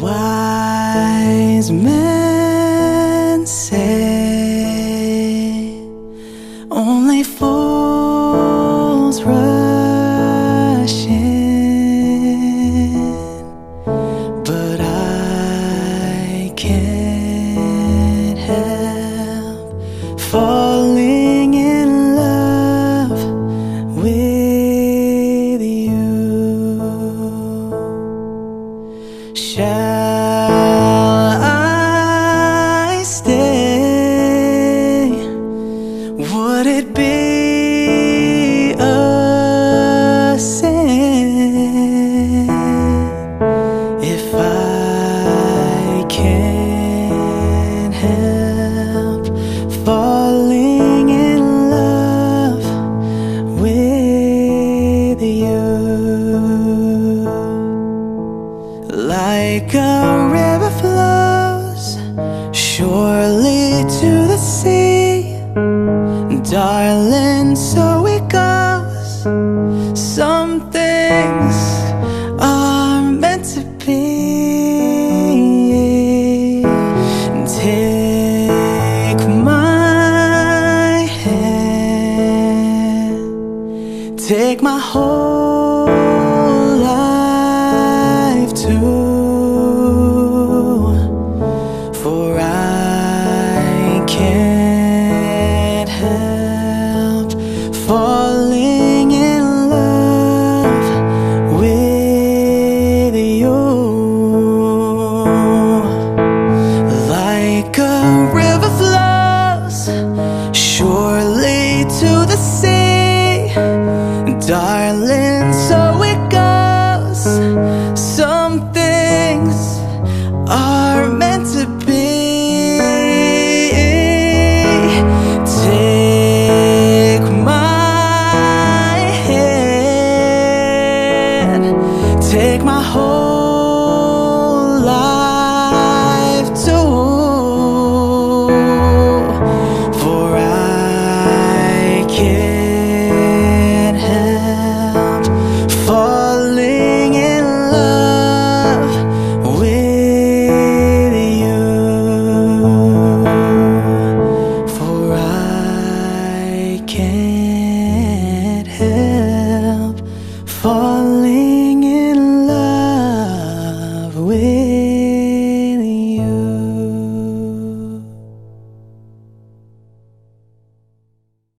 Wise men say only fools rush in, but I can't help falling in love with you. Shall I stay? Would it be a sin if I can't help falling in love with you? Like a river